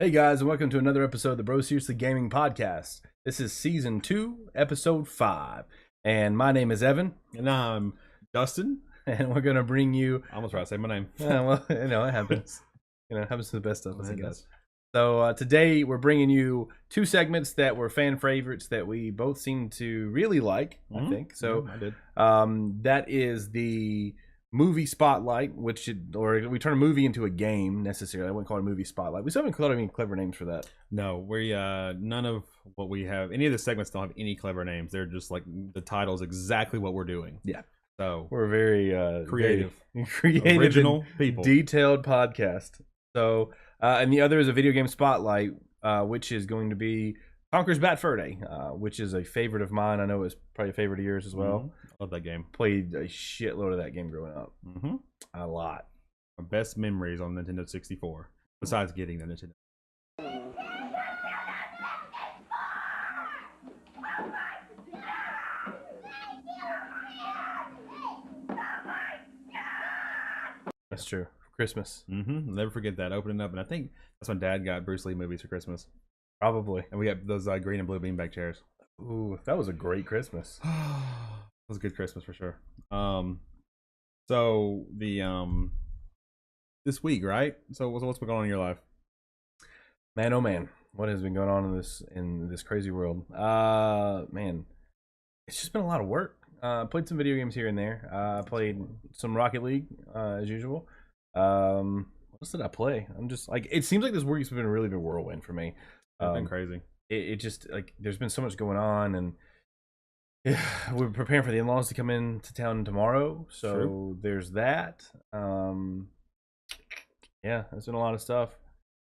Hey guys, and welcome to another episode of the Bro Seriously Gaming Podcast. This is Season 2, Episode 5. And my name is Evan. And I'm Dustin. And we're going to bring you... I almost tried to say my name. well, it happens. It happens to the best of us, I guess. So today we're bringing you two segments that were fan favorites that we both seem to really like, I think. So I did. That is the movie spotlight, or we turn a movie into a game necessarily. I wouldn't call it a movie spotlight. We still haven't thought of any clever names for that. No, we none of what we have. Any of the segments don't have any clever names. They're just like the title is exactly what we're doing. Yeah. So we're very creative, original people, detailed podcast. So and the other is a video game spotlight, which is going to be Conkers Bad Fur Day, which is a favorite of mine. I know it's probably a favorite of yours as well. Love that game. Played a shitload of that game growing up. A lot. My best memories on Nintendo 64, besides getting the Nintendo. That's true. Christmas. Never forget that. Opening up, and I think that's when Dad got Bruce Lee movies for Christmas. Probably. And we got those green and blue beanbag chairs. Ooh, that was a great Christmas. It was a good Christmas for sure. So the this week, right? So what's been going on in your life? Man, oh man, what has been going on in this crazy world? Man, it's just been a lot of work. Played some video games here and there. Played some Rocket League as usual. What else did I play? I'm just like, it seems like this week's been really been whirlwind for me. It's been crazy. It just like there's been so much going on, and yeah, we're preparing for the in-laws to come into town tomorrow. So True. there's that. Yeah, there's been a lot of stuff.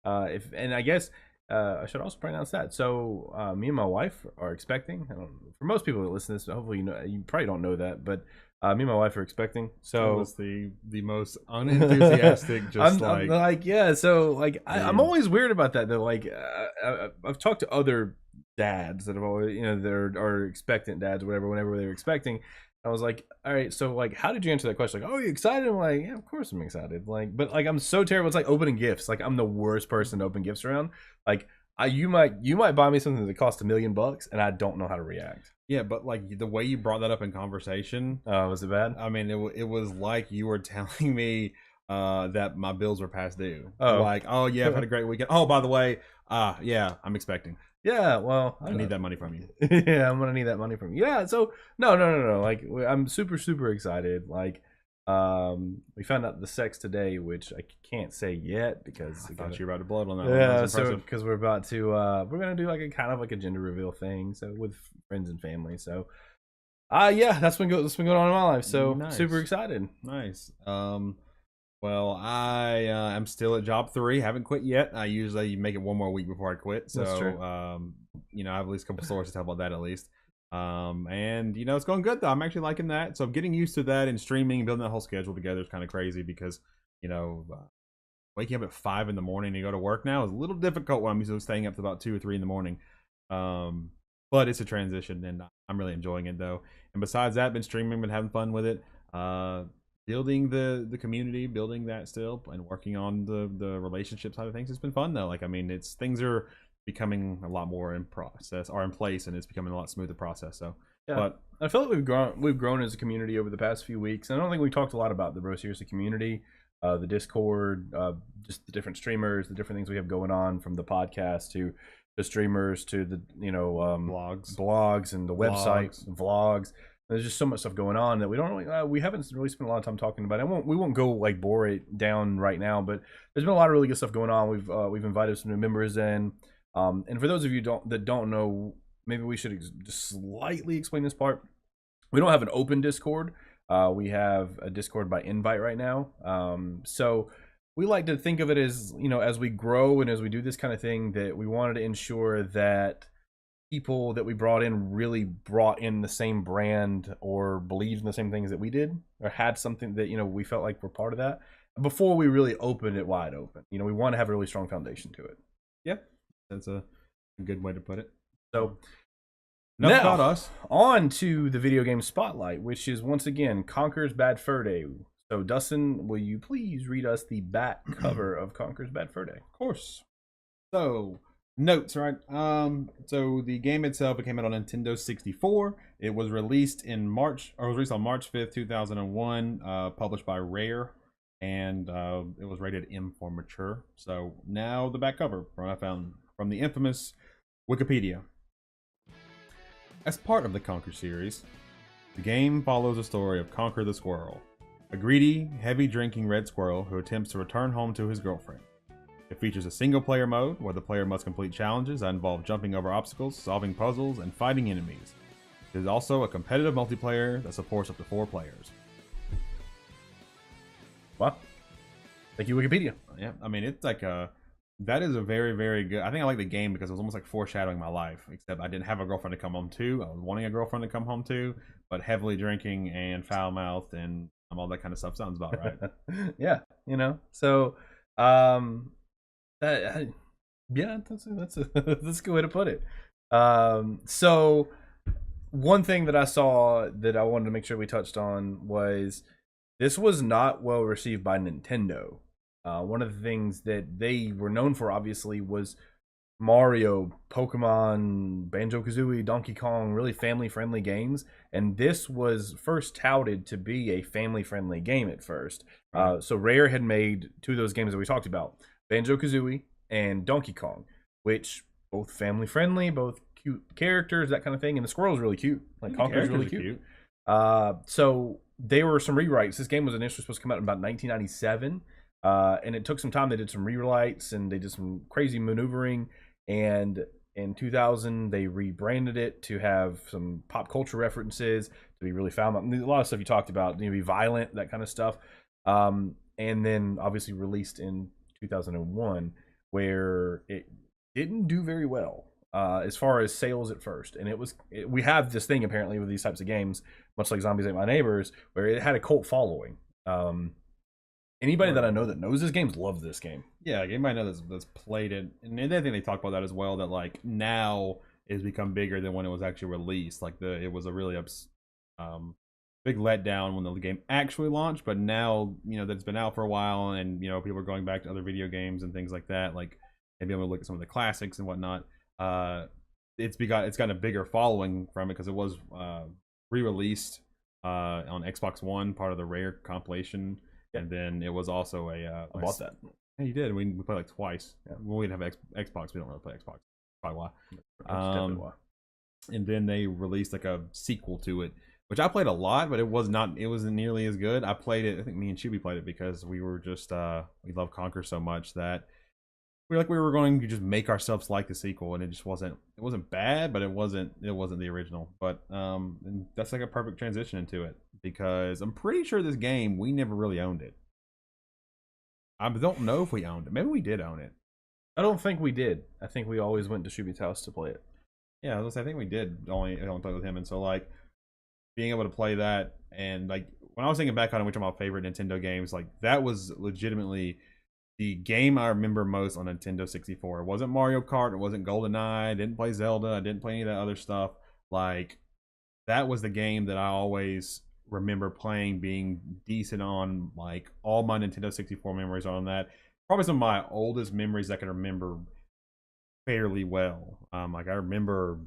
And I guess I should also pronounce that. So me and my wife are expecting. For most people that listen to this, hopefully you probably don't know that, but me and my wife are expecting. So that was the most unenthusiastic. I'm like yeah. So like I'm always weird about that though. Like I've talked to other dads that have always that are expectant dads or whatever. Whenever they're expecting, I was like, all right, so like, how did you answer that question? Like, oh, you excited? I'm like, yeah, of course I'm excited. Like, but like, I'm so terrible. It's like opening gifts. Like, I'm the worst person to open gifts around. Like, you might buy me something that costs $1 million, and I don't know how to react. Yeah, but like the way you brought that up in conversation, was it bad? I mean, it was like you were telling me that my bills were past due. Oh, like, oh yeah, I've had a great weekend. Oh, by the way, yeah, I'm expecting. Yeah, well, I need that money from you. Yeah, I'm gonna need that money from you. Yeah, so no. Like, I'm super excited. Like, we found out the sex today, which I can't say yet because I thought you were about to blow it on that. Yeah, one. so because we're about to we're gonna do like a kind of like a gender reveal thing, so with friends and family. So, yeah, that's been going on in my life. So nice. Super excited. Nice. Well, I am still at job 3. Haven't quit yet. I usually make it one more week before I quit. So, that's true. I have at least a couple stories to tell about that at least. And it's going good though. I'm actually liking that. So I'm getting used to that, and streaming and building that whole schedule together is kind of crazy because, waking up at 5 in the morning to go to work now is a little difficult when I'm usually staying up to about 2 or 3 in the morning. But it's a transition, and I'm really enjoying it though. And besides that, been streaming, been having fun with it. Building the community, building that still, and working on the relationship side of things. It's been fun though. Like, I mean, things are becoming a lot more in place, and it's becoming a lot smoother process. So yeah, but I feel like we've grown as a community over the past few weeks. And I don't think we talked a lot about the Bro Seriously community, the Discord, just the different streamers, the different things we have going on, from the podcast to the streamers to the blogs and the websites and vlogs. There's just so much stuff going on that we haven't really spent a lot of time talking about it. We won't go like bore it down right now, but there's been a lot of really good stuff going on. We've invited some new members in, and for those of you that don't know, maybe we should just slightly explain this part. We don't have an open Discord. We have a Discord by invite right now. So we like to think of it as, as we grow and as we do this kind of thing, that we wanted to ensure that people that we brought in really brought in the same brand or believed in the same things that we did, or had something that we felt like we're part of that before we really opened it wide open. We want to have a really strong foundation to it. Yep, that's a good way to put it. So enough about us. On to the video game spotlight, which is once again Conkers Bad Fur Day. So Dustin, will you please read us the back cover of Conkers Bad Fur Day? Of course. So notes, right? So the game itself, it came out on Nintendo 64. It was released in March, or was released on March 5th, 2001. Published by Rare, and it was rated M for mature. So now the back cover, from what I found from the infamous Wikipedia. As part of the Conker series, the game follows the story of Conker the Squirrel, a greedy, heavy-drinking red squirrel who attempts to return home to his girlfriend. It features a single-player mode where the player must complete challenges that involve jumping over obstacles, solving puzzles, and fighting enemies. It is also a competitive multiplayer that supports up to 4 players. Wow. Thank you, Wikipedia. Yeah, I mean, it's like that is a very, very good. I think I like the game because it was almost like foreshadowing my life, except I didn't have a girlfriend to come home to. I was wanting a girlfriend to come home to, but heavily drinking and foul-mouthed and all that kind of stuff sounds about right. Yeah, so that yeah, that's a that's a good way to put it. So one thing that I saw that I wanted to make sure we touched on was this was not well received by Nintendo. One of the things that they were known for, obviously, was Mario, Pokemon, Banjo-Kazooie, Donkey Kong, really family-friendly games. And this was first touted to be a family-friendly game at first. So Rare had made 2 of those games that we talked about, Banjo-Kazooie and Donkey Kong, which both family-friendly, both cute characters, that kind of thing. And the squirrel's really cute. Like, Conker's really cute. So there were some rewrites. This game was initially supposed to come out in about 1997. And it took some time. They did some rewrites and they did some crazy maneuvering. And in 2000, they rebranded it to have some pop culture references, to be really found. A lot of stuff you talked about, be violent, that kind of stuff. And then obviously released in 2001, where it didn't do very well as far as sales at first. And we have this thing apparently with these types of games, much like Zombies Ate My Neighbors, where it had a cult following. Anybody that I know that knows this game loves this game. Yeah, anybody I know that's played it. And I think they talk about that as well, that like now it's become bigger than when it was actually released. Like it was a really big letdown when the game actually launched, but now, that it's been out for a while and, people are going back to other video games and things like that, like maybe able to look at some of the classics and whatnot. It's gotten a bigger following from it because it was re-released on Xbox One, part of the Rare compilation. And then it was also I bought that. Yeah, you did. We played like twice. Yeah. When we didn't have Xbox, we don't really play Xbox. Probably why. Definitely why. And then they released like a sequel to it, which I played a lot, but it wasn't nearly as good. I played it. I think me and Schubby played it because we were just we love Conker so much that we were going to just make ourselves like the sequel, and it just wasn't. It wasn't bad, but it wasn't the original. But and that's like a perfect transition into it, because I'm pretty sure this game we never really owned it. I don't know if we owned it. Maybe we did own it. I don't think we did. I think we always went to Schubby's house to play it. Yeah, I think we did only play with him, and so like being able to play that, and like when I was thinking back on it, which are my favorite Nintendo games, like that was legitimately the game I remember most on Nintendo 64. It wasn't Mario Kart. It wasn't GoldenEye. I didn't play Zelda. I didn't play any of that other stuff. Like, that was the game that I always remember playing, being decent on. Like, all my Nintendo 64 memories are on that. Probably some of my oldest memories I can remember fairly well. Like, I remember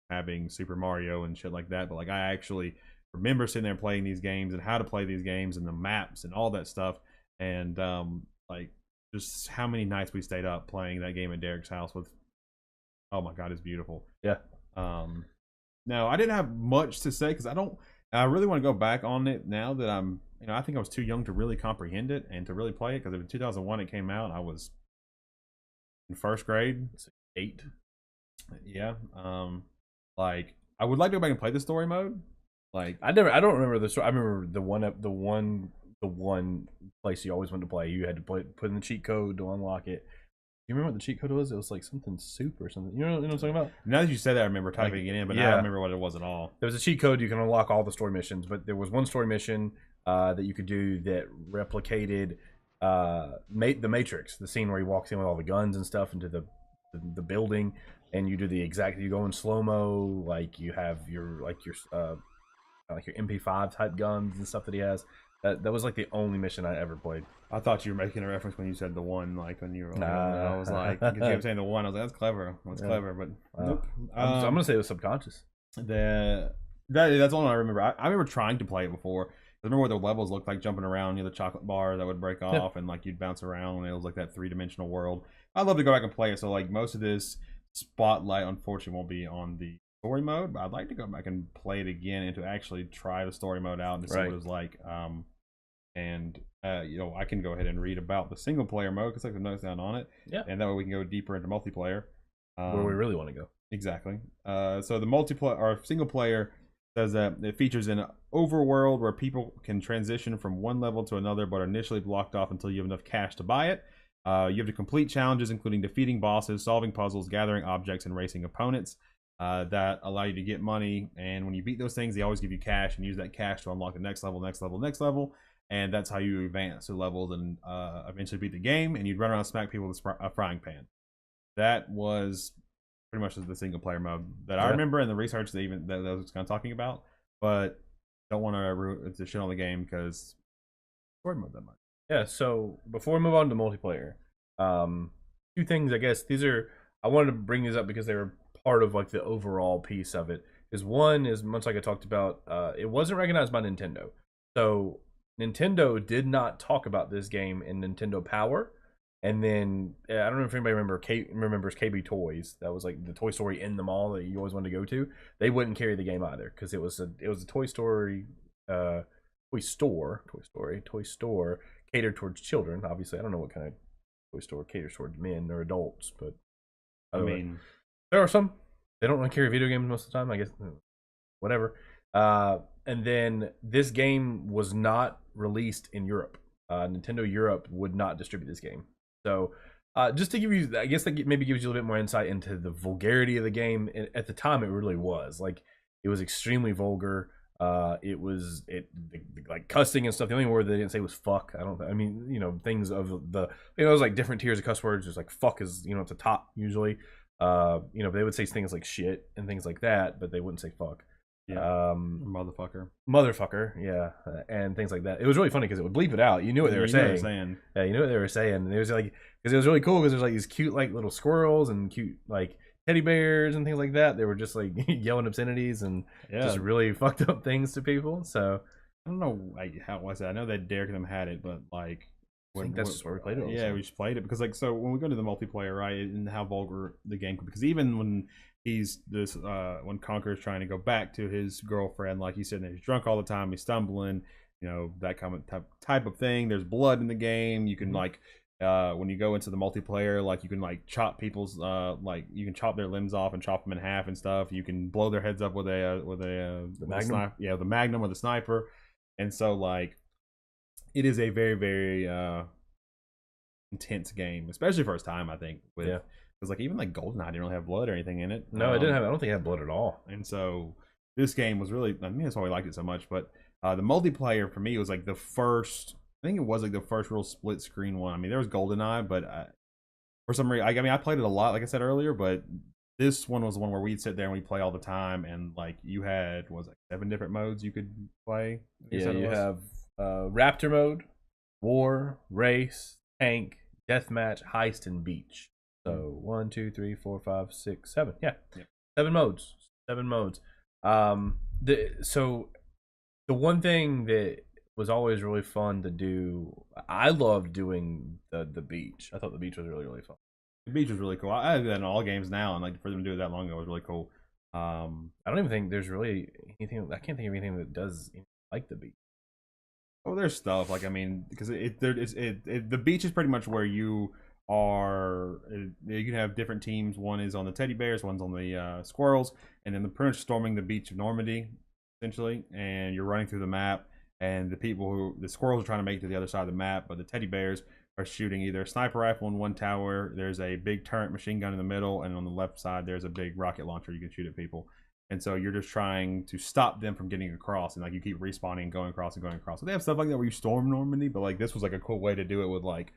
having Super Mario and shit like that, but like I actually remember sitting there playing these games and how to play these games and the maps and all that stuff. And like, just how many nights we stayed up playing that game at Derek's house with, oh my god, it's beautiful. Yeah. Now I didn't have much to say because I really want to go back on it now that I'm, I think I was too young to really comprehend it and to really play it, because in 2001 it came out. I was in first grade. 8. Yeah. Like I would like to go back and play the story mode. Like I don't remember the story. I remember the one place you always wanted to play. You had to put in the cheat code to unlock it. You remember what the cheat code was? It was like something soup or something. You know what I'm talking about? Now that you say that, I remember typing it in, but now I don't remember what it was at all. There was a cheat code. You can unlock all the story missions, but there was one story mission that you could do that replicated the Matrix, the scene where he walks in with all the guns and stuff into the building, and you do you go in slow mo, like you have your MP5 type guns and stuff that he has. That was like the only mission I ever played. I thought you were making a reference when you said the one, like when you were. Nah. I was like, because you kept saying the one. I was like, that's clever. That's clever, but nope. I'm gonna say it was subconscious. That's all I remember. I remember trying to play it before. I remember what the levels looked like, jumping around near the chocolate bar that would break off, and like you'd bounce around, and it was like that 3-dimensional world. I'd love to go back and play it. So like most of this spotlight, unfortunately, won't be on the story mode, but I'd like to go back and play it again and to actually try the story mode out and to see what it was like. I can go ahead and read about the single player mode because I have notes down on it. Yeah. And that way we can go deeper into multiplayer. Where we really want to go. Exactly. So the multiplayer or single player says that it features an overworld where people can transition from one level to another, but are initially blocked off until you have enough cash to buy it. You have to complete challenges, including defeating bosses, solving puzzles, gathering objects, and racing opponents that allow you to get money. And when you beat those things, they always give you cash, and use that cash to unlock the next level, next level, next level. And that's how you advance to levels and eventually beat the game. And you'd run around and smack people with a frying pan. That was pretty much the single player mode that I remember in the research that I was kind of talking about. But don't want to shit on the game because story mode that much. Yeah. So before we move on to multiplayer, 2 things. I guess I wanted to bring these up because they were part of like the overall piece of it. Is one is much like I talked about. It wasn't recognized by Nintendo, so Nintendo did not talk about this game in Nintendo Power. And then I don't know if anybody remembers KB Toys. That was like the Toy Story in the mall that you always wanted to go to. They wouldn't carry the game either because it was a Toy Story, Toy Store catered towards children. Obviously, I don't know what kind of Toy Store caters towards men or adults, but I mean, there are some. They don't really carry video games most of the time. I guess whatever. And then this game was not released in Europe. Nintendo Europe would not distribute this game. So just to give you, I guess that maybe gives you a little bit more insight into the vulgarity of the game. At the time, it really was. Like, it was extremely vulgar. Like cussing and stuff. The only word they didn't say was fuck. Things of it was like different tiers of cuss words. There's like fuck is, at the top usually. They would say things like shit and things like that, but they wouldn't say fuck. Yeah. Motherfucker, yeah, and things like that. It was really funny because it would bleep it out. You knew what they were saying. Yeah, you knew what they were saying. And it was like, because it was really cool because there's like these cute like little squirrels and cute like teddy bears and things like that. They were just like yelling obscenities and just really fucked up things to people. So I don't know how it was. I know that Derek and them had it, but like I think that's just where we played it. Yeah, we just played it because like so when we go to the multiplayer, right, and how vulgar the game could, because even when when Conker is trying to go back to his girlfriend, like he's sitting there, he's drunk all the time, he's stumbling, that kind of type of thing. There's blood in the game. You can like when you go into the multiplayer, like you can like chop people's like you can chop their limbs off and chop them in half and stuff. You can blow their heads up with the Magnum, the Magnum or the sniper. And so like it is a very, very intense game, especially first time, I think. Because like even like GoldenEye didn't really have blood or anything in it. No, it didn't have. I don't think it had blood at all. And so this game was really. I mean, that's why we liked it so much. But the multiplayer for me was like the first. I think it was like the first real split screen one. I mean, there was GoldenEye, but for some reason, I played it a lot, like I said earlier. But this one was the one where we'd sit there and we'd play all the time, and like you had 7 different modes you could play. Yeah, you have Raptor mode, War, Race, Tank, Deathmatch, Heist, and Beach. So 1, 2, 3, 4, 5, 6, 7. Yeah. 7 modes. 7 modes. So the one thing that was always really fun to do, I loved doing the beach. I thought the beach was really, really fun. The beach was really cool. I have that in all games now, and like for them to do it that long ago was really cool. I don't even think there's really anything. I can't think of anything that does like the beach. Oh, there's stuff like, I mean, because the beach is pretty much where you are. You can have different teams. One is on the teddy bears, one's on the squirrels, and then the pretty much storming the beach of Normandy, essentially. And you're running through the map, and the squirrels are trying to make it to the other side of the map, but the teddy bears are shooting either a sniper rifle in one tower. There's a big turret machine gun in the middle, and on the left side there's a big rocket launcher you can shoot at people. And so you're just trying to stop them from getting across, and like you keep respawning and going across and going across. So they have stuff like that where you storm Normandy, but like this was like a cool way to do it with like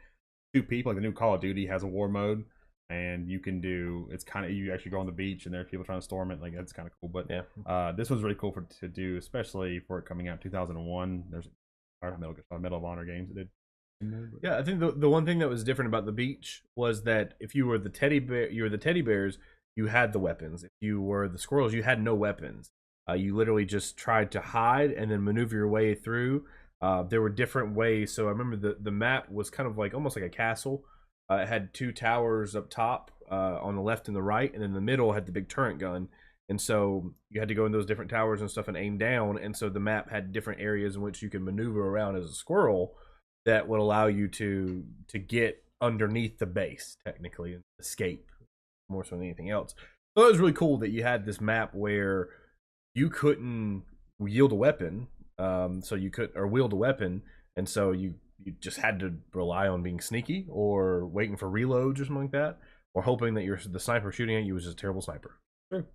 2 people. Like the new Call of Duty has a war mode, and you can do you actually go on the beach and there's people trying to storm it. Like that's kind of cool. But yeah, this was really cool to do, especially for it coming out in 2001. There's Medal of Honor games. It did. Yeah, I think the one thing that was different about the beach was that if you were the teddy bears, you had the weapons. If you were the squirrels, you had no weapons. You literally just tried to hide and then maneuver your way through. There were different ways. So I remember the map was kind of like almost like a castle. It had two towers up top on the left and the right, and in the middle had the big turret gun. And so you had to go in those different towers and stuff and aim down. And so the map had different areas in which you could maneuver around as a squirrel that would allow you to get underneath the base technically and escape more so than anything else. So it was really cool that you had this map where you couldn't wield a weapon, so you could or wield a weapon, and so you just had to rely on being sneaky or waiting for reloads or something like that, or hoping that the sniper shooting at you was just a terrible sniper. True.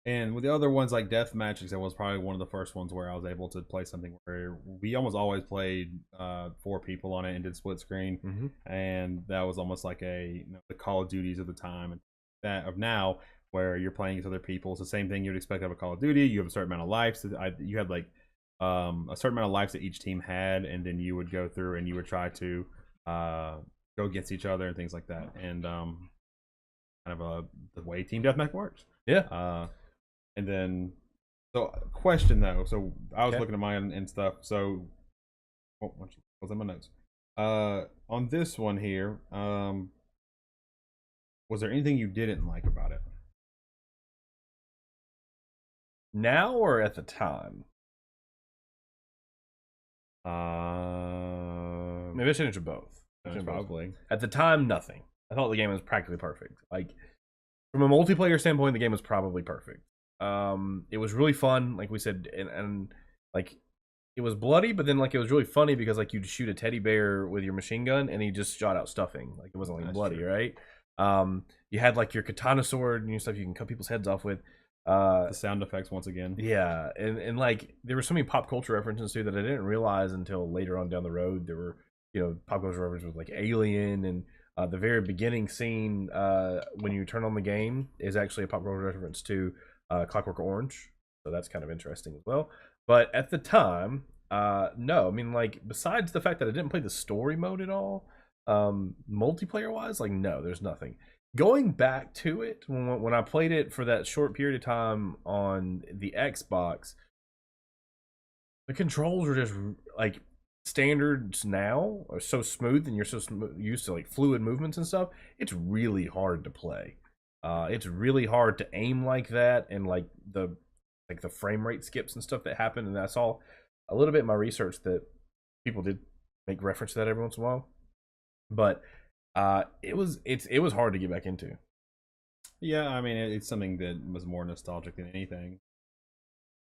And with the other ones like deathmatch, that was probably one of the first ones where I was able to play something where we almost always played 4 people on it and did split screen, and that was almost like the Call of Duties of the time and that of now, where you're playing with other people. It's the same thing you'd expect out of a Call of Duty. You have a certain amount of lives. You had like a certain amount of lives that each team had, and then you would go through and you would try to go against each other and things like that, and kind of the way team deathmatch works. Yeah. And then, so question though. So I was looking at mine and stuff. So, what's in my notes? On this one here, was there anything you didn't like about it? Now or at the time? Maybe I should answer both. Probably. At the time, nothing. I thought the game was practically perfect. Like, from a multiplayer standpoint, the game was probably perfect. It was really fun, like we said, and like it was bloody, but then like it was really funny because like you'd shoot a teddy bear with your machine gun and he just shot out stuffing. Like it wasn't like bloody, true. Right? You had like your katana sword and your stuff you can cut people's heads off with. The sound effects once again. Yeah, and like there were so many pop culture references too that I didn't realize until later on down the road. There were pop culture references with like Alien and the very beginning scene when you turn on the game is actually a pop culture reference to Clockwork Orange, so that's kind of interesting as well. But at the time, no, I mean, like, besides the fact that I didn't play the story mode at all, multiplayer wise, like, no, there's nothing. Going back to it, when I played it for that short period of time on the Xbox, the controls are just like standards now are so smooth, and you're so used to like fluid movements and stuff. It's really hard to play. It's really hard to aim like that, and like the frame rate skips and stuff that happen. And I saw a little bit in my research that people did make reference to that every once in a while, but it was hard to get back into. Yeah, I mean it's something that was more nostalgic than anything.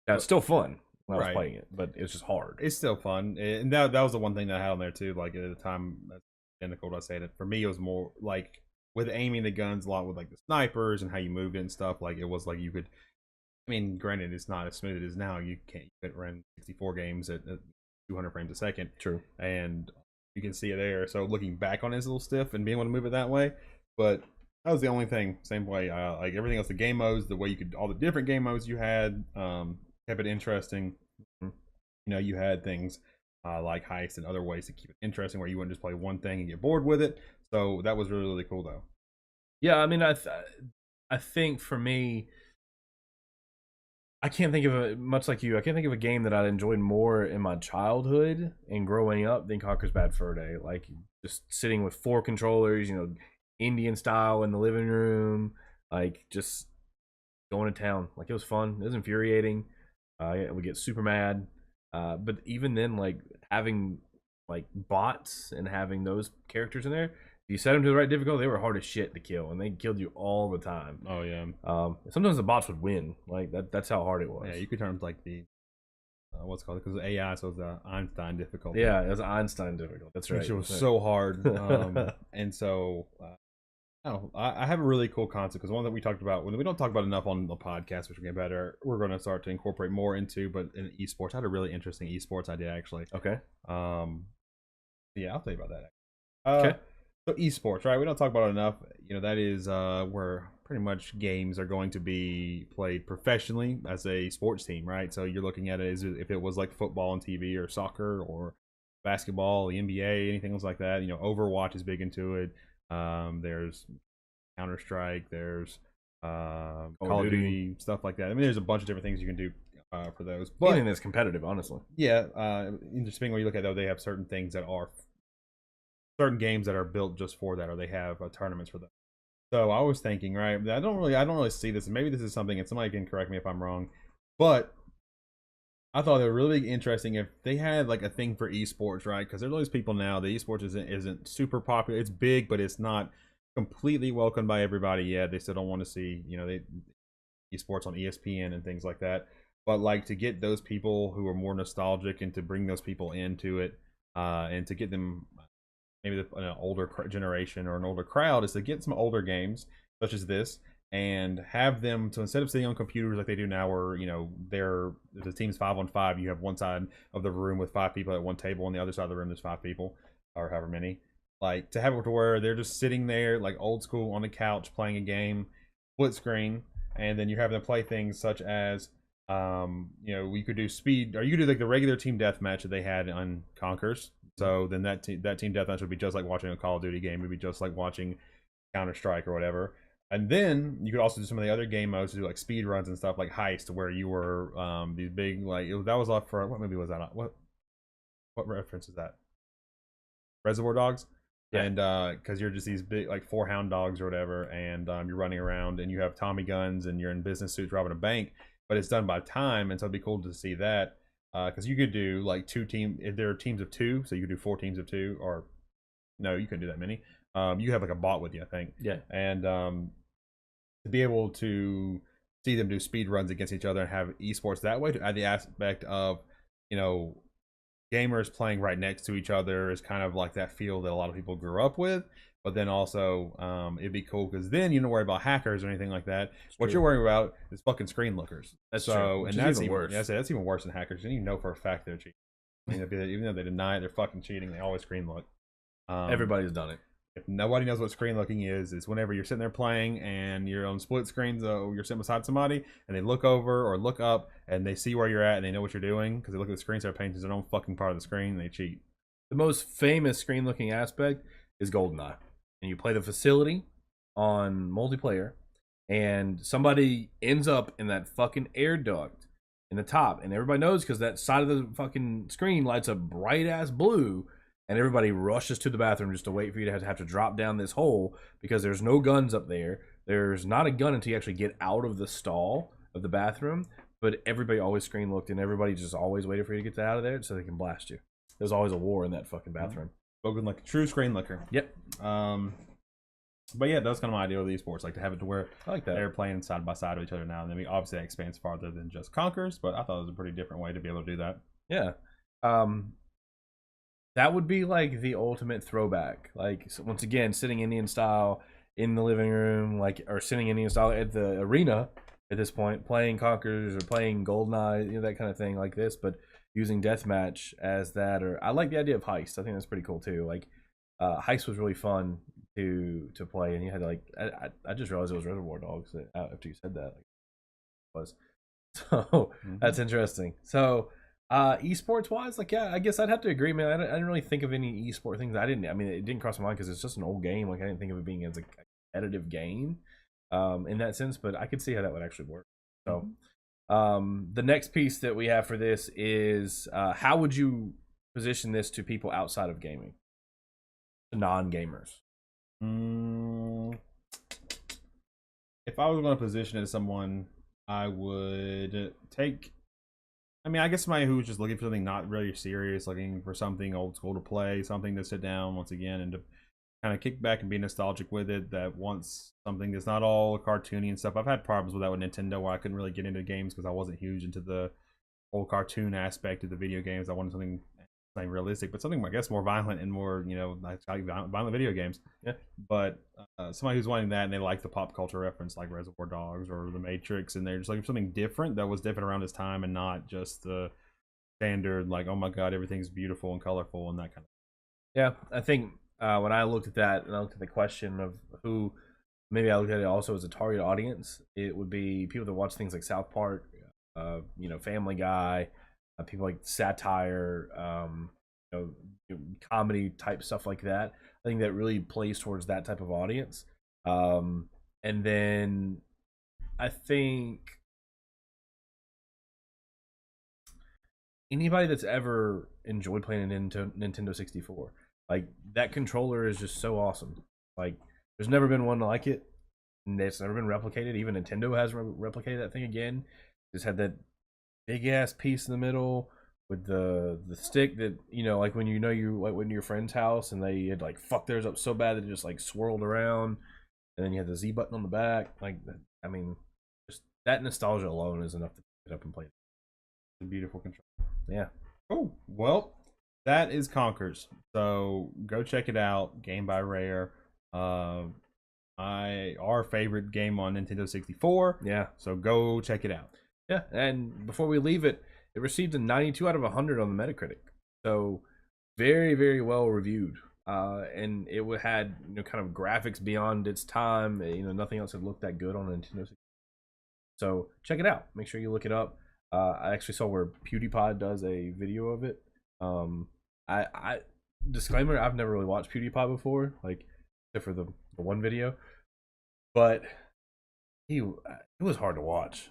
Yeah, it's still fun when I was playing it, but it's just hard. It's still fun, and that was the one thing that I had on there too. Like at the time, that's identical to I said it. For me, it was more like with aiming the guns a lot with like the snipers and how you moved it and stuff. Like it was like you could. I mean, granted, it's not as smooth as it is now. You couldn't run 64 games at 200 frames a second. True, and you can see it there. So looking back on it, it's a little stiff and being able to move it that way, but that was the only thing. Same way, like everything else, the game modes, the way you could, all the different game modes you had, kept it interesting. You had things like heist and other ways to keep it interesting, where you wouldn't just play one thing and get bored with it. So that was really, really cool, though. Yeah, I mean, I think for me, I can't think of much like you. I can't think of a game that I enjoyed more in my childhood and growing up than Conkers Bad Fur Day. Like just sitting with 4 controllers, Indian style in the living room, like just going to town. Like it was fun. It was infuriating. I would get super mad. But even then, like having like bots and having those characters in there, if you set them to the right difficulty, they were hard as shit to kill, and they killed you all the time. Oh yeah. Sometimes the bots would win. Like that's how hard it was. Yeah, you could turn like the what's it called, because AI, so it's the Einstein difficulty. Yeah, it was Einstein difficulty. That's right. Which was so hard. And so I have a really cool concept, because one that we talked about, when we don't talk about enough on the podcast, which we're getting better, we're going to start to incorporate more into, but in esports. I had a really interesting esports idea, actually. Okay. Yeah, I'll tell you about that. Okay. So esports, right? We don't talk about it enough. That is we're pretty much games are going to be played professionally as a sports team, right? So you're looking at it as if it was like football on TV or soccer or basketball, the NBA, anything else like that. You know, Overwatch is big into it. There's Counter Strike. There's Call of Duty, stuff like that. I mean, there's a bunch of different things you can do for those. But anything that's competitive, honestly. Yeah, interesting when you look at though, they have certain things that are certain games that are built just for that, or they have tournaments for that. So I was thinking, right? I don't really see this. Maybe this is something, and somebody can correct me if I'm wrong, but I thought it would really be interesting if they had like a thing for esports, right? Because there's all these people now. The esports isn't super popular. It's big, but it's not completely welcomed by everybody yet. They still don't want to see, you know, they esports on ESPN and things like that. But like to get those people who are more nostalgic and to bring those people into it, and to get them maybe an older generation or an older crowd, is to get some older games such as this and have them to, instead of sitting on computers like they do now, where you know the team's 5-on-5, you have one side of the room with 5 people at one table, and the other side of the room there's 5 people or however many. Like to have it to where they're just sitting there like old school on the couch playing a game, split screen, and then you're having to play things such as you know, we could do speed, or you could do like the regular team deathmatch that they had on Conkers. So then that team deathmatch would be just like watching a Call of Duty game. It would be just like watching Counter Strike or whatever. And then you could also do some of the other game modes to do like speed runs and stuff like Heist, where you were these big like that was off for what movie was that? What reference is that? Reservoir Dogs. Yeah. And because you're just these big like 4 hound dogs or whatever, and you're running around and you have Tommy guns and you're in business suits robbing a bank, but it's done by time, and so it'd be cool to see that. Because you could do like 2 team, if there are teams of 2, so you could do 4 teams of 2, or no, you couldn't do that many. You have like a bot with you, I think. Yeah. And to be able to see them do speed runs against each other and have esports that way, to add the aspect of, you know, gamers playing right next to each other is kind of like that feel that a lot of people grew up with. But then also, it'd be cool because then you don't worry about hackers or anything like that. What you're worrying about is fucking screen lookers. That's true. And that's even worse. Yeah, that's even worse than hackers. And you know for a fact they're cheating. I mean, even though they deny it, they're fucking cheating. They always screen look. Everybody's done it. If nobody knows what screen looking is whenever you're sitting there playing and you're on split screens, you're sitting beside somebody and they look over or look up and they see where you're at and they know what you're doing because they look at the screen, so they're paying attention to their own fucking part of the screen, and they cheat. The most famous screen looking aspect is GoldenEye. And you play the facility on multiplayer, and somebody ends up in that fucking air duct in the top, and everybody knows because that side of the fucking screen lights up bright ass blue, and everybody rushes to the bathroom just to wait for you to have to drop down this hole because there's no guns up there. There's not a gun until you actually get out of the stall of the bathroom, but everybody always screen looked, and everybody just always waited for you to get out of there so they can blast you. There's always a war in that fucking bathroom. Spoken like a true screen looker. Yep. But yeah, that's kind of my idea of the esports, like to have it to where I like that they're playing side by side of each other now. And then obviously that expands farther than just Conkers, but I thought it was a pretty different way to be able to do that. Yeah. That would be like the ultimate throwback. Like, once again, sitting Indian style in the living room, like, or sitting Indian style at the arena at this point, playing Conkers or playing GoldenEye, you know, that kind of thing like this, but using deathmatch as that. Or I like the idea of Heist. I think that's pretty cool too. Like Heist was really fun to play, and you had to like I just realized it was Reservoir Dogs after you said that. Like, it was so that's interesting. So esports wise, like, yeah, I guess I'd have to agree, man. I didn't really think of any esport things. I mean, it didn't cross my mind because it's just an old game. Like, I didn't think of it being as a competitive game in that sense, but I could see how that would actually work. So the next piece that we have for this is how would you position this to people outside of gaming, to non-gamers? If I was going to position it as someone, I would take, I mean, I guess somebody who's just looking for something not really serious, looking for something old school to play, something to sit down once again and to kind of kick back and be nostalgic with it, that wants something that's not all cartoony and stuff. I've had problems with that with Nintendo, where I couldn't really get into games because I wasn't huge into the whole cartoon aspect of the video games. I wanted something realistic, but something, I guess, more violent and more, you know, like violent video games. Yeah. But somebody who's wanting that and they like the pop culture reference like Reservoir Dogs or The Matrix, and they're just looking for something different that was different around this time and not just the standard, like, oh my god, everything's beautiful and colorful and that kind of thing. Yeah, I think when I looked at that and I looked at the question of who maybe I look at it also as a target audience. It would be people that watch things like South Park, Family Guy, people like satire, comedy type stuff like that. I think that really plays towards that type of audience. And then I think anybody that's ever enjoyed playing a Nintendo 64, like that controller is just so awesome. Like there's never been one like it. And it's never been replicated. Even Nintendo hasn't replicated that thing again. Just had that big ass piece in the middle with the stick that like when you like went to your friend's house and they had like fucked theirs up so bad that it just like swirled around, and then you had the Z button on the back. Like, I mean, just that nostalgia alone is enough to pick it up and play. It's a beautiful control. Yeah. Oh well, that is Conkers. So go check it out. Game by Rare. Our favorite game on Nintendo 64. Yeah. So go check it out. Yeah, and before we leave it, it received a 92 out of 100 on the Metacritic. So very, very well reviewed. And it had kind of graphics beyond its time. Nothing else had looked that good on a Nintendo 64. So check it out. Make sure you look it up. I actually saw where PewDiePie does a video of it. I disclaimer, I've never really watched PewDiePie before, like except for the one video. But it was hard to watch.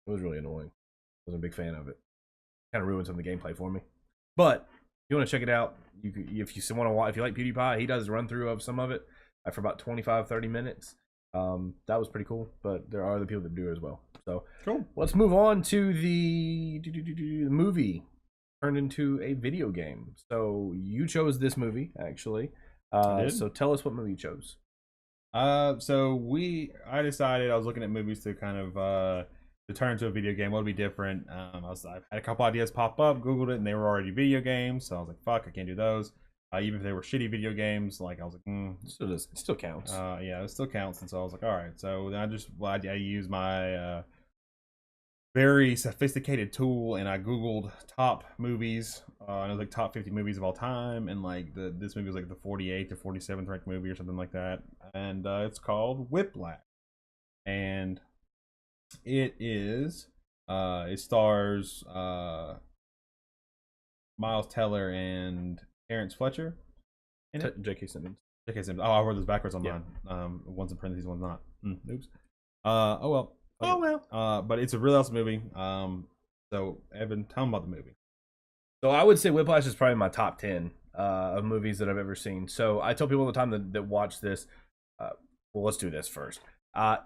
It was really annoying. I wasn't a big fan of it. Kind of ruined some of the gameplay for me. But if you want to check it out, if you want to watch, if you like PewDiePie, he does a run through of some of it for about 25-30 minutes. That was pretty cool. But there are other people that do it as well. So cool. Let's move on to the movie turned into a video game. So you chose this movie actually. So tell us what movie you chose. I decided I was looking at movies to kind of to turn into a video game. What would be different? I had a couple ideas pop up, Googled it, and they were already video games. So I was like, fuck, I can't do those. Even if they were shitty video games, like I was like, it still counts. Yeah, it still counts. And so I was like, all right. So then I used my very sophisticated tool, and I Googled top movies. And it was like top 50 movies of all time, and like this movie was like the 48th or 47th ranked movie or something like that. And it's called Whiplash, and it stars Miles Teller and Terrence Fletcher in it. J.K. Simmons. J.K. Simmons. Oh, I wrote those backwards on mine. One's in parentheses, one's not. Oops. Oh well. Okay. Oh well. But it's a really awesome movie. So Evan, tell them about the movie. So I would say Whiplash is probably my top 10 of movies that I've ever seen. So I tell people all the time that watch this. Well, let's do this first.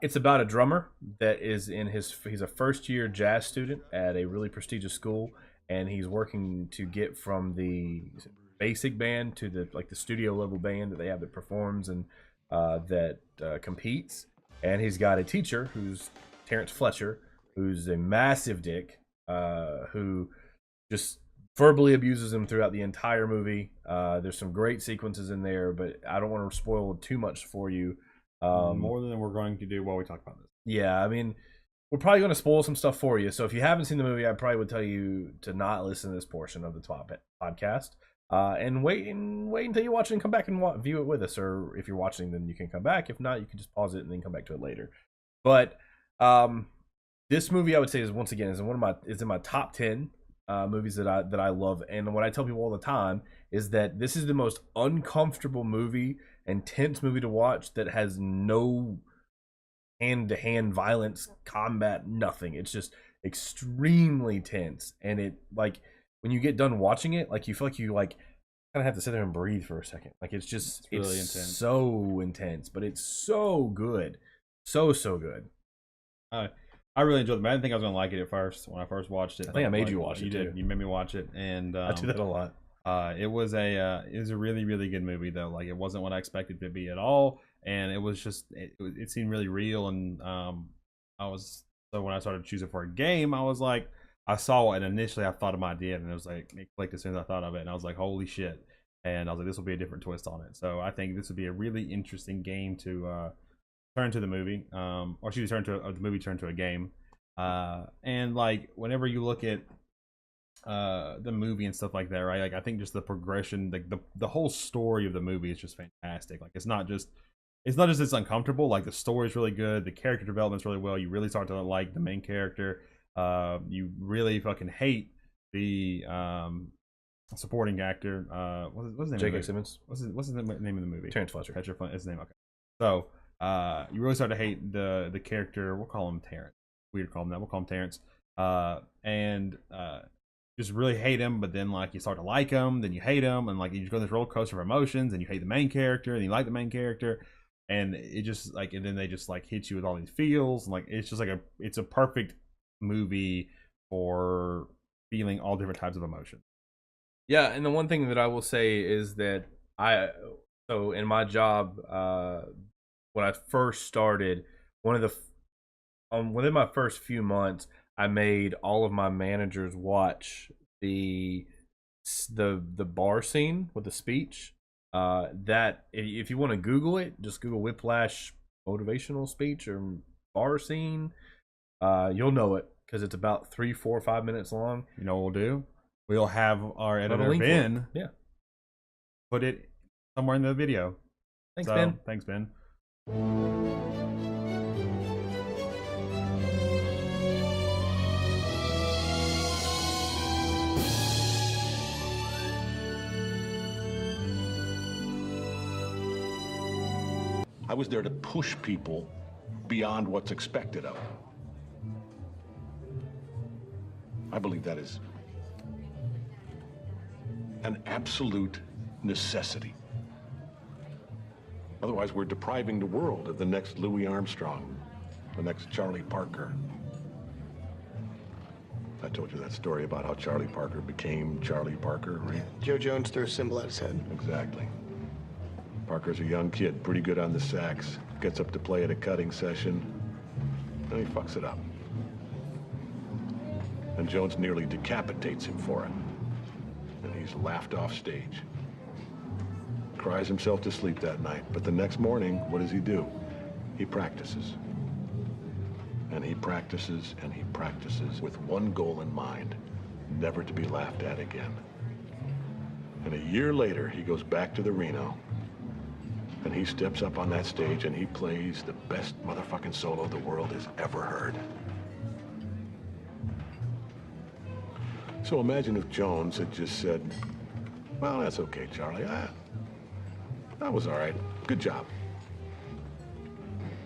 It's about a drummer that is he's a first year jazz student at a really prestigious school, and he's working to get from the basic band to the studio level band that they have that performs and that competes. And he's got a teacher who's Terrence Fletcher, who's a massive dick, who just verbally abuses him throughout the entire movie. There's some great sequences in there, but I don't want to spoil too much for you. More than we're going to do while we talk about this. Yeah, I mean, we're probably going to spoil some stuff for you. So if you haven't seen the movie, I probably would tell you to not listen to this portion of the podcast. And wait until you watch it and come back and view it with us. Or if you're watching, then you can come back. If not, you can just pause it and then come back to it later. But this movie, I would say, is in my top 10 movies that I love. And what I tell people all the time is that this is the most uncomfortable movie and tense movie to watch that has no hand-to-hand violence, combat, nothing. It's just extremely tense, and it when you get done watching it, you feel like you kind of have to sit there and breathe for a second. It's really intense. So intense, but it's so good, so good. I really enjoyed it. I didn't think I was gonna like it at first when I first watched it. I think I made you watch it. You did. You made me watch it, and I do that a lot. It was a really, really good movie though. It wasn't what I expected it to be at all, and it was just it seemed really real. And when I started choosing for a game, I was like, I saw it, and initially I thought of my idea, and it was like it clicked as soon as I thought of it, and I was like, holy shit! And I was like, this will be a different twist on it. So I think this would be a really interesting game to turn to the movie, or should the movie turn to a game. And whenever you look at the movie and stuff like that, right? I think just the progression, the whole story of the movie is just fantastic. It's not just it's not just it's uncomfortable. Like the story's really good, the character development's really well. You really start to like the main character. You really fucking hate the supporting actor. What's his name? J.K. Simmons. What's his name of the movie? Terrence Fletcher. Is his name? Okay. So you really start to hate the character. We'll call him Terrence. Weird to call him that. We'll call him Terrence. And just really hate him, but then like you start to like him, then you hate him, and like you just go this roller coaster of emotions, and you hate the main character, and you like the main character, and it just like, and then they just like hit you with all these feels, and like it's just like it's a perfect movie for feeling all different types of emotion. Yeah, and the one thing that I will say is that so in my job, when I first started, within my first few months, I made all of my managers watch the bar scene with the speech. That if you want to Google it, just Google Whiplash motivational speech or bar scene. You'll know it because it's about 3, 4, 5 minutes long. You know what we'll do? We'll have our editor Ben, put it somewhere in the video. Thanks, Ben. Thanks, Ben. I was there to push people beyond what's expected of them. I believe that is an absolute necessity. Otherwise, we're depriving the world of the next Louis Armstrong, the next Charlie Parker. I told you that story about how Charlie Parker became Charlie Parker, right? Joe Jones threw a symbol at his head. Exactly. Parker's a young kid, pretty good on the sax, gets up to play at a cutting session, and he fucks it up. And Jones nearly decapitates him for it. And he's laughed off stage. Cries himself to sleep that night, but the next morning, what does he do? He practices. And he practices, and he practices with one goal in mind, never to be laughed at again. And a year later, he goes back to the Reno, and he steps up on that stage and he plays the best motherfucking solo the world has ever heard. So imagine if Jones had just said, well, that's okay, Charlie. That was all right. Good job.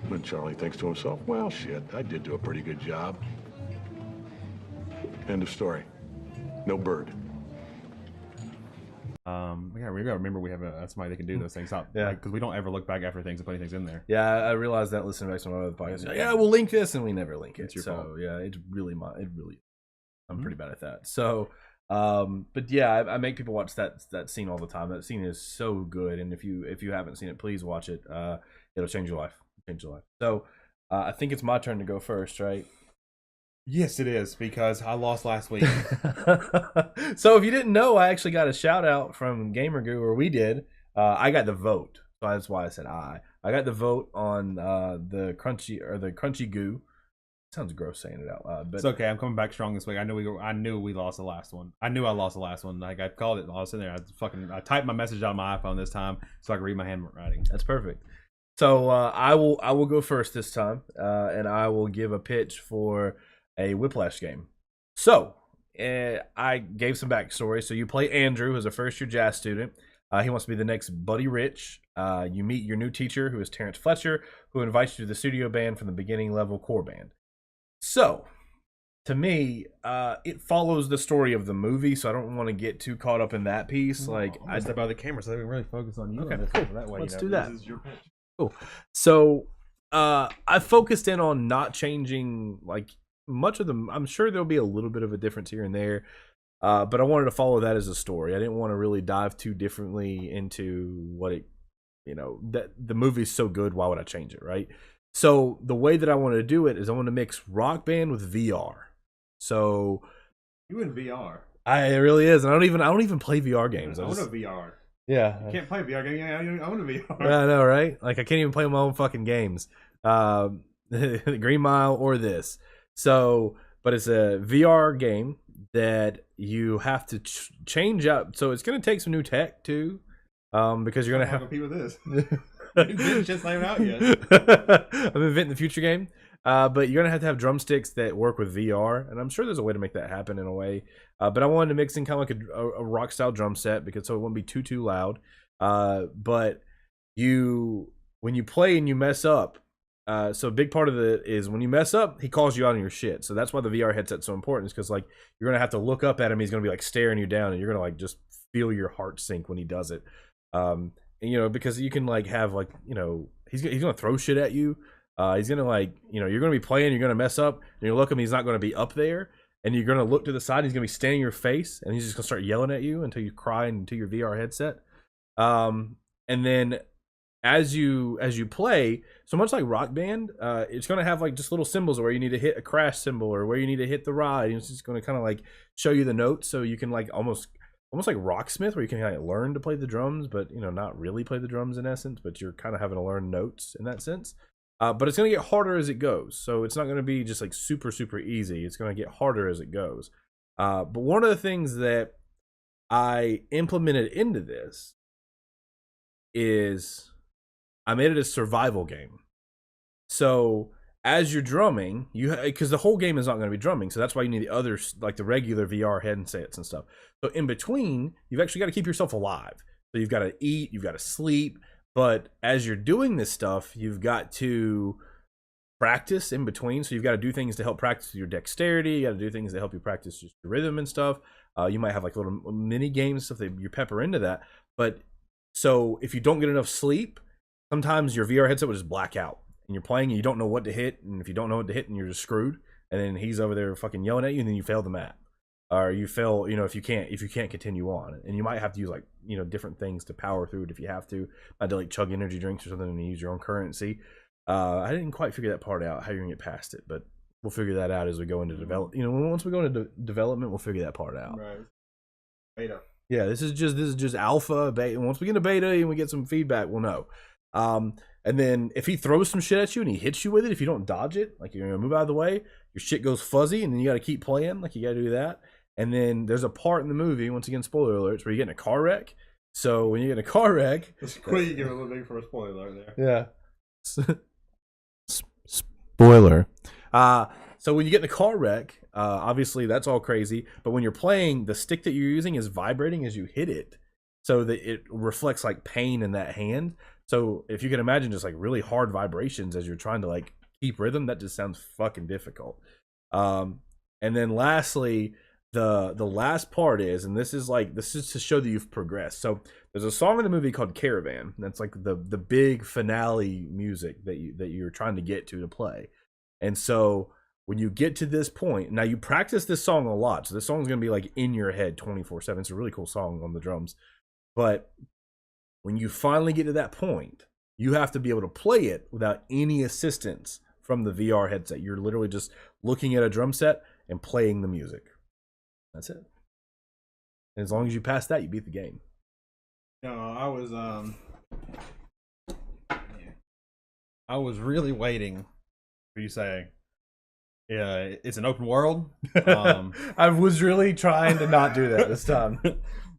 And Charlie thinks to himself, well, shit, I did do a pretty good job. End of story. No bird. We gotta remember we have somebody that can do those things. Because we don't ever look back after things and put things in there. Yeah, I realized that listening back to some other podcasts. Like, yeah, we'll link this, and we never link it. It's your fault. Yeah, I'm pretty bad at that. So, but yeah, I make people watch that scene all the time. That scene is so good, and if you haven't seen it, please watch it. It'll change your life. So, I think it's my turn to go first, right? Yes, it is, because I lost last week. So if you didn't know, I actually got a shout out from Gamer Goo, or we did. I got the vote, so that's why I said I got the vote on the crunchy goo. Sounds gross saying it out loud, but it's okay. I'm coming back strong this week. I knew we lost the last one. I knew I lost the last one. Like I called it. I was in there. I typed my message on my iPhone this time so I could read my handwriting. That's perfect. So I will go first this time, and I will give a pitch for a Whiplash game. So I gave some backstory. So you play Andrew, who's a first-year jazz student. He wants to be the next Buddy Rich. You meet your new teacher, who is Terrence Fletcher, who invites you to the studio band from the beginning level core band. So, to me, it follows the story of the movie, so I don't want to get too caught up in that piece. I step out of the camera so they can really focus on you. Okay, on this cool. That way, Let's do that. This is your pitch. Cool. So, I focused in on not changing like much of them. I'm sure there'll be a little bit of a difference here and there, but I wanted to follow that as a story. I didn't want to really dive too differently into what it, that the movie's so good. Why would I change it, right? So the way that I want to do it is I want to mix Rock Band with VR. So you in VR? It really is, and I don't even play VR games. I want a VR. Yeah, you can't play a VR game. Yeah, I want a VR. Yeah, I know, right? Like I can't even play my own fucking games. Green Mile or this. So, but it's a VR game that you have to change up. So it's going to take some new tech too, because you're going to have to compete with this. It's just not even out yet. I'm inventing the future game. But you're gonna to have drumsticks that work with VR, and I'm sure there's a way to make that happen in a way. But I wanted to mix in kind of like a rock style drum set because so it wouldn't be too loud. But when you play and you mess up, so a big part of it is when you mess up, he calls you out on your shit. So that's why the VR headset's so important, is because like you're gonna have to look up at him. He's gonna be like staring you down, and you're gonna like just feel your heart sink when he does it. And, because you can like have like he's gonna throw shit at you. He's gonna like you're gonna be playing, you're gonna mess up, and you look at him, he's not gonna be up there, and you're gonna look to the side, he's gonna be standing in your face, and he's just gonna start yelling at you until you cry into your VR headset. And then as you play, so much like Rock Band, it's gonna have like just little symbols where you need to hit a crash symbol or where you need to hit the ride. It's just gonna kind of like show you the notes, so you can like almost like Rocksmith, where you can kind of learn to play the drums, but not really play the drums in essence, but you're kind of having to learn notes in that sense. But it's going to get harder as it goes. So it's not going to be just like super, super easy. It's going to get harder as it goes. But one of the things that I implemented into this is I made it a survival game. So as you're drumming, because the whole game is not going to be drumming. So that's why you need the others, like the regular VR headsets and stuff. So in between, you've actually got to keep yourself alive. So you've got to eat, you've got to sleep. But as you're doing this stuff, you've got to practice in between. So you've got to do things to help practice your dexterity. You got to do things to help you practice just your rhythm and stuff. You might have like little mini games, stuff that you pepper into that. But so if you don't get enough sleep, sometimes your VR headset will just black out. And you're playing and you don't know what to hit. And if you don't know what to hit, and you're just screwed. And then he's over there fucking yelling at you, and then you fail the map. Or you fail, if you can't continue on, and you might have to use like different things to power through it if you have to. I to like chug energy drinks or something and use your own currency. I didn't quite figure that part out, how you're gonna get past it, but we'll figure that out as we go into development. Once we go into development, we'll figure that part out. Right. Beta. Yeah, this is just alpha, beta. Once we get into beta and we get some feedback, we'll know. And then if he throws some shit at you and he hits you with it, if you don't dodge it, like you're gonna move out of the way, your shit goes fuzzy, and then you got to keep playing. Like you got to do that. And then there's a part in the movie, once again, spoiler alerts, where you get in a car wreck. So when you get in a car wreck, it's quick, you give a little bit for a spoiler alert there. Yeah. Spoiler. So when you get in a car wreck, obviously that's all crazy. But when you're playing, the stick that you're using is vibrating as you hit it, so that it reflects like pain in that hand. So if you can imagine just like really hard vibrations as you're trying to like keep rhythm, that just sounds fucking difficult. And then lastly, the last part is, and this is to show that you've progressed. So there's a song in the movie called Caravan. That's like the big finale music that you're trying to get to play. And so when you get to this point, now you practice this song a lot. So this song's gonna be like in your head 24/7. It's a really cool song on the drums. But when you finally get to that point, you have to be able to play it without any assistance from the VR headset. You're literally just looking at a drum set and playing the music. That's it. And as long as you pass that, you beat the game. No, I was really waiting for you saying, yeah, it's an open world. I was really trying to not do that this time.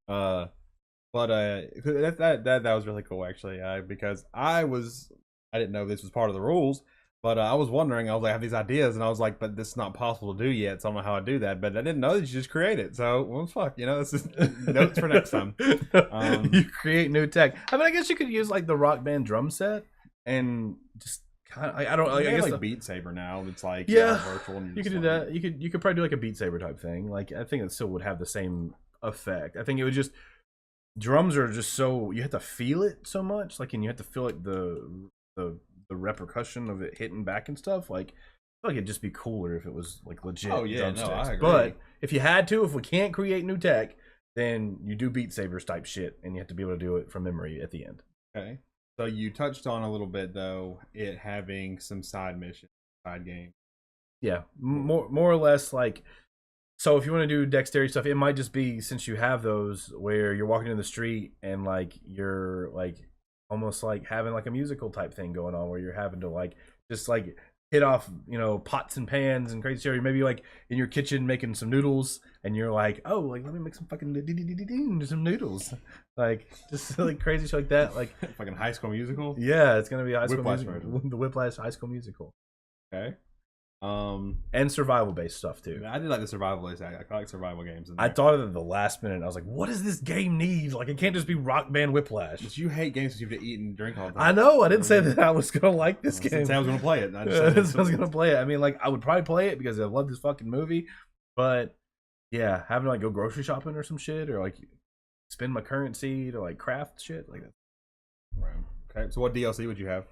But that was really cool actually, because I didn't know this was part of the rules. But I was wondering, I have these ideas, and I was like, but this is not possible to do yet, so I don't know how I do that. But I didn't know that you just create it. So, well, fuck, this is notes for next time. You create new tech. I mean, I guess you could use like the Rock Band drum set and just kind of, I don't know. I guess like Beat Saber now. It's like virtual. And you could do that. You could probably do like a Beat Saber type thing. Like I think it still would have the same effect. I think it would just, drums are just so, you have to feel it so much, like, and you have to feel like the repercussion of it hitting back and stuff. Like, I feel like it'd just be cooler if it was like legit. Oh yeah, no, I agree. But if you had to, if we can't create new tech, then you do Beat Sabers type shit, and you have to be able to do it from memory at the end. Okay. So you touched on a little bit though, it having some side missions, side game. Yeah, more or less like. So if you want to do dexterity stuff, it might just be, since you have those, where you're walking in the street and like you're like almost like having like a musical type thing going on, where you're having to like just like hit off, pots and pans and crazy shit. Or maybe like in your kitchen making some noodles, and you're like, oh, like let me make some fucking some noodles, like just like crazy shit like that. Like fucking High School Musical. yeah, it's gonna be a High School Whiplash Musical, version. the Whiplash High School Musical. Okay. And survival based stuff too. I did like the survival. I like survival games. I thought of it at the last minute. I was like, what does this game need? Like, it can't just be Rock Band Whiplash. But you hate games that you have to eat and drink all the time. I know. I didn't say that I was gonna like this game. I was gonna play it. I was gonna play it. I mean, like, I would probably play it because I love this fucking movie. But yeah, having to like go grocery shopping or some shit, or like spend my currency to like craft shit like that. Right. Okay. So what DLC would you have?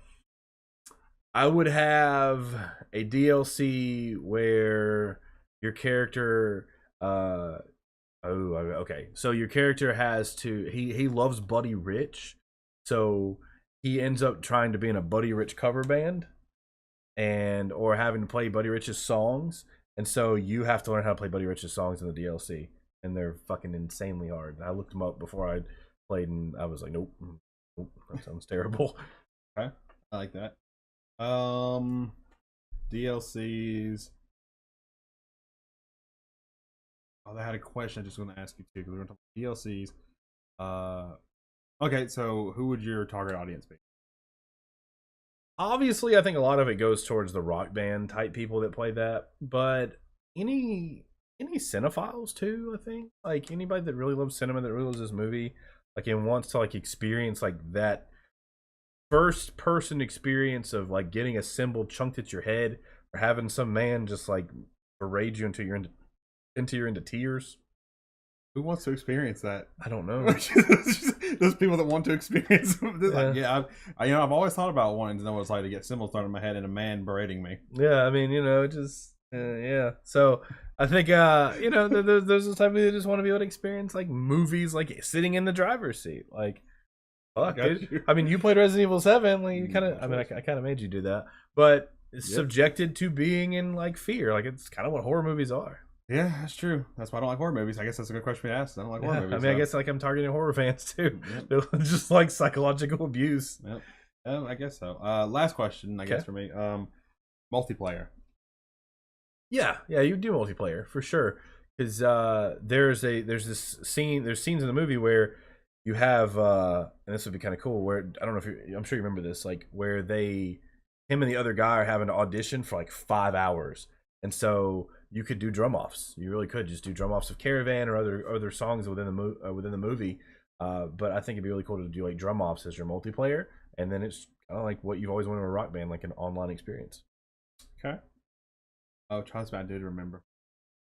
I would have a DLC where your character okay. So your character has to he loves Buddy Rich. So he ends up trying to be in a Buddy Rich cover band or having to play Buddy Rich's songs. And so you have to learn how to play Buddy Rich's songs in the DLC. And they're fucking insanely hard. I looked them up before I played and I was like, nope, that sounds terrible. Okay. I like that. DLCs. Oh, I had a question I just want to ask you too, because we're going to talk about DLCs. Okay, so who would your target audience be? Obviously, I think a lot of it goes towards the Rock Band type people that play that, but any cinephiles too, I think. Like anybody that really loves cinema, that really loves this movie, like and wants to like experience like that first person experience of like getting a cymbal chunked at your head, or having some man just like berate you until you're into tears. Who wants to experience that? I don't know. Those people that want to experience this, Yeah. I've always thought about wanting to know what it's like to get cymbals thrown in my head and a man berating me. Yeah, I mean, just yeah. So I think there's a type of people that just want to be able to experience like movies, like sitting in the driver's seat, like. Fuck, dude. I mean, you played Resident Evil 7. Like, you kind of. I mean, I kind of made you do that, but it's subjected to being in like fear. Like, it's kind of what horror movies are. Yeah, that's true. That's why I don't like horror movies. I guess that's a good question to ask. I don't like horror movies. I mean, I guess like I'm targeting horror fans too. Yep. Just like psychological abuse. Yep. I guess so. Last question, I guess for me. Multiplayer. Yeah, you do multiplayer for sure. Because there's scenes in the movie where you have, and this would be kind of cool, where, I don't know if I'm sure you remember this, like, where him and the other guy are having to audition for, like, 5 hours. And so you could do drum offs. You really could just do drum offs of Caravan or other songs within the movie. But I think it'd be really cool to do, like, drum offs as your multiplayer. And then it's kind of like what you've always wanted in a rock band, like an online experience. Okay. Oh, trust me, I did remember.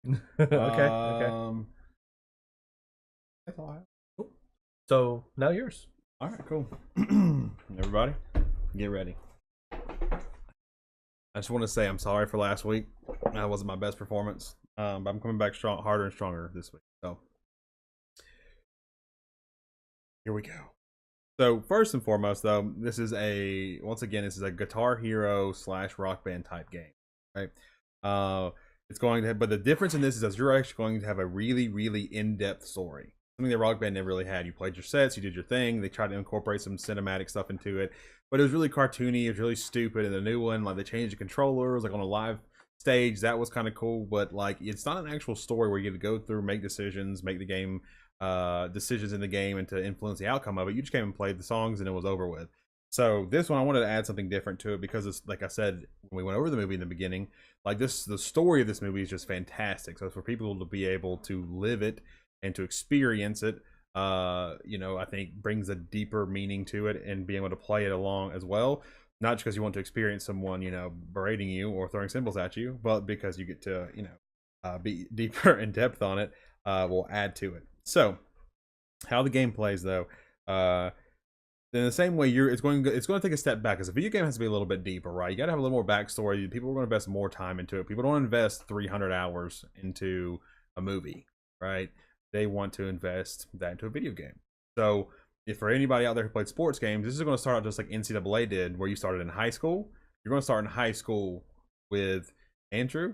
Okay. That's all I have. So now yours. All right, cool. Everybody, get ready. I just want to say I'm sorry for last week. That wasn't my best performance. But I'm coming back harder and stronger this week. So here we go. So first and foremost, though, this is a Guitar Hero / Rock Band type game, right? It's going to have, but the difference in this is that you're actually going to have a really, really in-depth story. Something that Rock Band never really had. You played your sets, you did your thing. They tried to incorporate some cinematic stuff into it, but it was really cartoony. It was really stupid. And the new one, like they changed the controllers, like on a live stage, that was kind of cool. But like, it's not an actual story where you get to go through, make decisions, make the game decisions in the game, and to influence the outcome of it. You just came and played the songs, and it was over with. So this one, I wanted to add something different to it because it's, like I said when we went over the movie in the beginning, like the story of this movie is just fantastic. So for people to be able to live it and to experience it, I think brings a deeper meaning to it, and being able to play it along as well. Not just because you want to experience someone, berating you or throwing cymbals at you, but because you get to, be deeper in depth on it, will add to it. So how the game plays, though, in the same way, it's going to take a step back, because a video game has to be a little bit deeper, right? You got to have a little more backstory. People are going to invest more time into it. People don't invest 300 hours into a movie, right? They want to invest that into a video game. So if for anybody out there who played sports games, this is going to start out just like NCAA did, where you started in high school. You're going to start in high school with Andrew,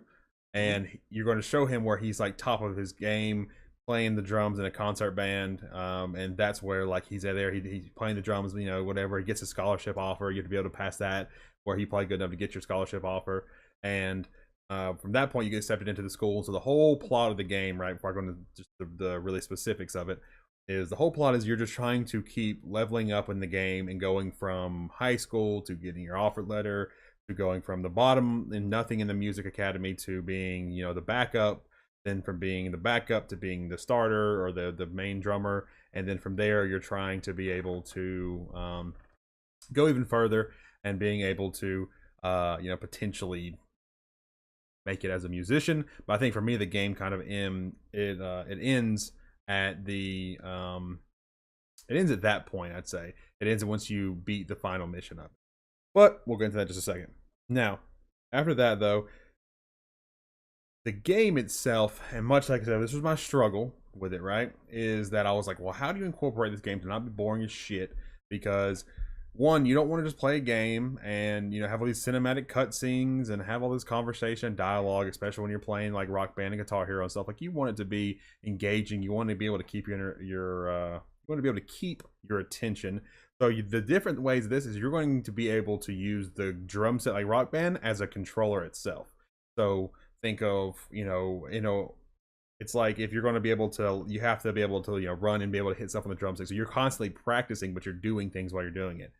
and you're going to show him where he's like top of his game, playing the drums in a concert band, and that's where like he's there. He's playing the drums, you know, whatever. He gets a scholarship offer. You have to be able to pass that, where he played good enough to get your scholarship offer, and from that point you get accepted into the school. So the whole plot of the game, right? Before I go into just the really specifics of it, is the whole plot is you're just trying to keep leveling up in the game and going from high school to getting your offer letter to going from the bottom and nothing in the music academy to being, you know, the backup, then from being the backup to being the starter or the main drummer, and then from there you're trying to be able to go even further and being able to you know, potentially make it as a musician. But I think for me the game kind of it ends at the it ends at that point. I'd say it ends once you beat the final mission of it, but we'll get into that in just a second. Now after that though, the game itself, and much like I said, this was my struggle with it, right? Is that I was like, well, how do you incorporate this game to not be boring as shit? Because one, you don't want to just play a game and, you know, have all these cinematic cutscenes and have all this conversation dialogue, especially when you're playing like Rock Band and Guitar Hero and stuff. Like, you want it to be engaging. You want to be able to keep you want to be able to keep your attention. So the different ways of this is you're going to be able to use the drum set like Rock Band as a controller itself. So think of, you know, it's like if you're going to be able to, you have to be able to, you know, run and be able to hit stuff on the drumstick. So you're constantly practicing, but you're doing things while you're doing it.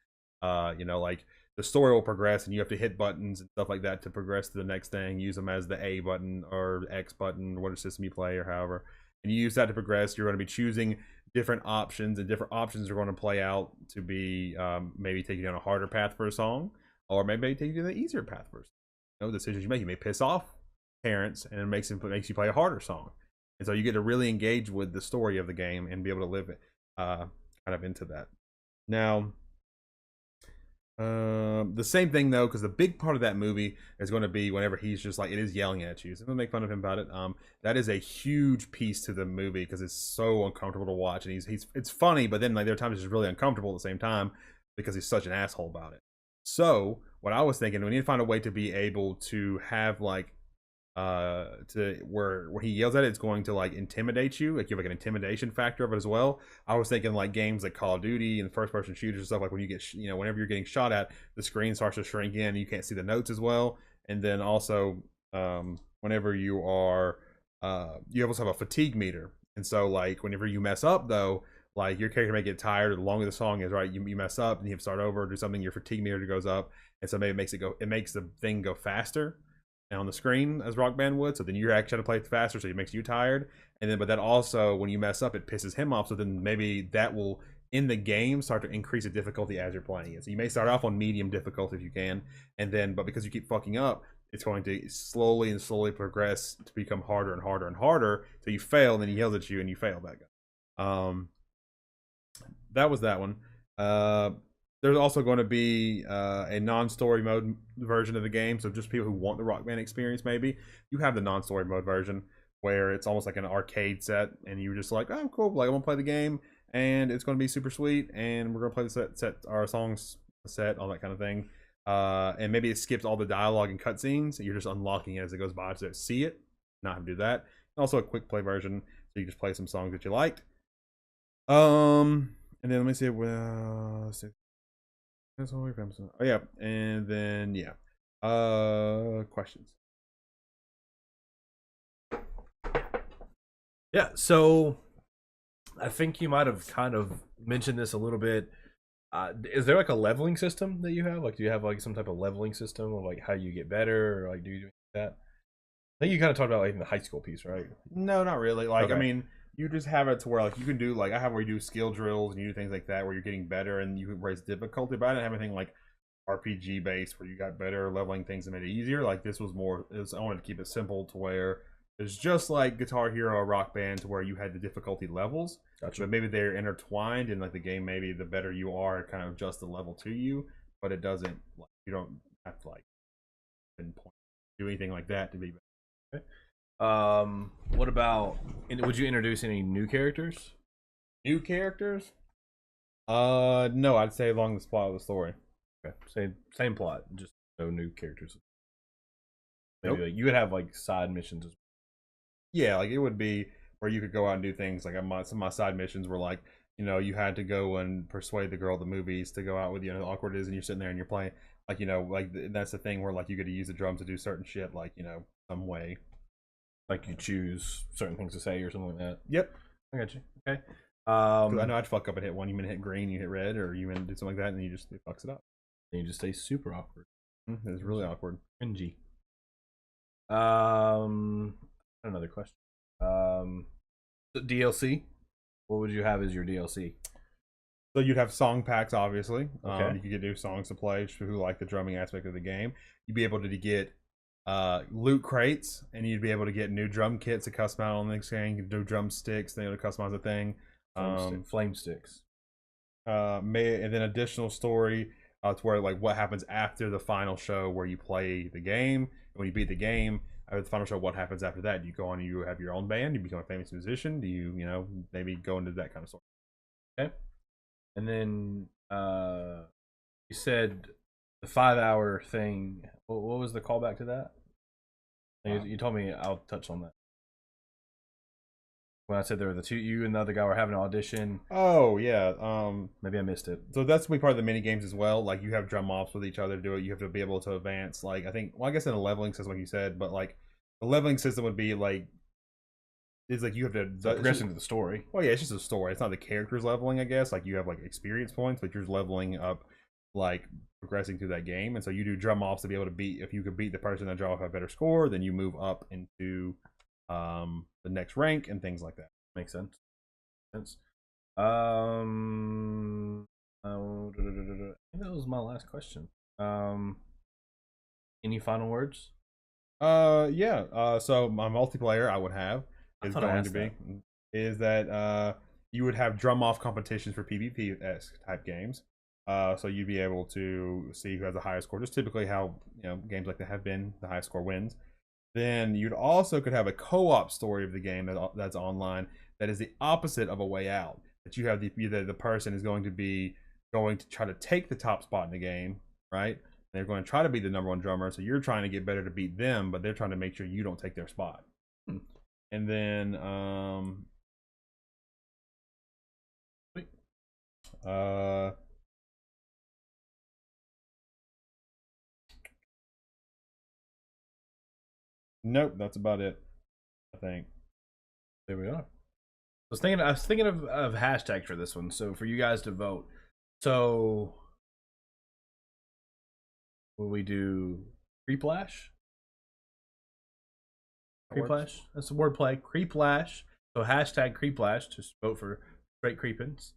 You know, like the story will progress and you have to hit buttons and stuff like that to progress to the next thing. Use them as the A button or X button, whatever system you play or however. And you use that to progress. You're going to be choosing different options, and different options are going to play out to be maybe take you down a harder path for a song, or maybe take you to the easier path for a song. You know, decisions you make. You may piss off parents and it makes you play a harder song, and so you get to really engage with the story of the game and be able to live it kind of into that. Now the same thing though, because the big part of that movie is going to be whenever he's just like, it is yelling at you, so don't make fun of him about it. That is a huge piece to the movie because it's so uncomfortable to watch, and he's it's funny, but then like there are times it's just really uncomfortable at the same time because he's such an asshole about it. So what I was thinking, we need to find a way to be able to have like to where when he yells at it, it's going to like intimidate you, like you have like an intimidation factor of it as well. I was thinking like games like Call of Duty and first person shooters and stuff, like when you get, you know, whenever you're getting shot at, the screen starts to shrink in and you can't see the notes as well. And then also whenever you are you also have a fatigue meter, and so like whenever you mess up though, like your character may get tired, or the longer the song is, right, you mess up and you have to start over or do something, your fatigue meter goes up, and so maybe it makes the thing go faster on the screen as Rock Band would. So then you're actually trying to play faster, so it makes you tired. And then, but that also, when you mess up, it pisses him off. So then maybe that will in the game start to increase the difficulty as you're playing it. So you may start off on medium difficulty if you can, and then, but because you keep fucking up, it's going to slowly and slowly progress to become harder and harder and harder. So you fail, and then he yells at you, and you fail that guy. That was that one. There's also going to be a non-story mode version of the game. So just people who want the Rock Band experience, maybe you have the non-story mode version where it's almost like an arcade set, and you're just like, oh, cool, like I'm gonna play the game, and it's going to be super sweet, and we're gonna play the set our songs set, all that kind of thing. And maybe it skips all the dialogue and cutscenes. You're just unlocking it as it goes by to see it, not have to do that. Also a quick play version, so you just play some songs that you liked. And then let me see. Well, that's all. Oh yeah, and then yeah. Questions. Yeah, so I think you might have kind of mentioned this a little bit. Is there like a leveling system that you have? Like, do you have like some type of leveling system of like how you get better, or like do you do that? I think you kind of talked about like in the high school piece, right? No, not really. Like, Okay. I mean, you just have it to where like you can do, like I have where you do skill drills and you do things like that where you're getting better and you can raise difficulty. But I didn't have anything like RPG based where you got better leveling things and made it easier. Like this was more, I wanted to keep it simple to where it's just like Guitar Hero or Rock Band, to where you had the difficulty levels. Gotcha. But maybe they're intertwined in like the game. Maybe the better you are, it kind of adjusts the level to you. But it doesn't, like, you don't have to like pinpoint, do anything like that to be better. Okay. What about? Would you introduce any new characters? New characters? No, I'd say along the plot of the story. Okay, same plot, just no new characters. Maybe Nope. like, you would have like side missions. Yeah, like it would be where you could go out and do things like some of my side missions were like, you know, you had to go and persuade the girl at the movies to go out with you. Know, how awkward it is, and you're sitting there and you're playing like, you know, like that's the thing where like you get to use the drums to do certain shit, like, you know, some way. Like you choose certain things to say or something like that. Yep, I got you. Okay. I know I'd fuck up and hit one. You mean hit green, you hit red, or you mean do something like that, and it fucks it up. And you just stay super awkward. It's really awkward. Cringy. Another question. The DLC. What would you have as your DLC? So you'd have song packs, obviously. Okay. You could get new songs to play for who like the drumming aspect of the game. You'd be able to get loot crates, and you'd be able to get new drum kits to customize on the thing. You can do drumsticks, then to customize the thing. Flame sticks. And then additional story to where like what happens after the final show, where you play the game. And when you beat the game, after the final show, what happens after that? Do you go on and you have your own band? Do you become a famous musician? Do you, you know, maybe go into that kind of story? Okay. And then you said the 5-hour thing. What was the callback to that? You told me. I'll touch on that. When I said there were the two, you and the other guy were having an audition. Oh yeah. Maybe I missed it. So that's gonna be part of the mini games as well. Like you have drum offs with each other to do it. You have to be able to advance. Like I think, well, I guess in a leveling system, like you said, but like the leveling system would be like, it's like you have to Progress into the story. Well, yeah, it's just a story. It's not the characters leveling, I guess. Like you have like experience points, but you're leveling up, like progressing through that game. And so you do drum offs to be able to beat. If you could beat the person that draw off a better score, then you move up into the next rank and things like that. Makes sense. I think that was my last question. Any final words? Yeah. So my multiplayer I would have is going to be is that you would have drum off competitions for PvP-esque type games. So you'd be able to see who has the highest score. Just typically how, you know, games like that have been, the highest score wins. Then you'd also could have a co-op story of the game that's online that is the opposite of a way out. That you have the person is going to try to take the top spot in the game, right? They're going to try to be the #1 drummer, so you're trying to get better to beat them, but they're trying to make sure you don't take their spot. And then nope, that's about it, I think. There we are. I was thinking of hashtags for this one, so for you guys to vote. So will we do Creeplash? Creeplash? That's a wordplay. Creeplash. So hashtag Creeplash to vote for Straight Creepins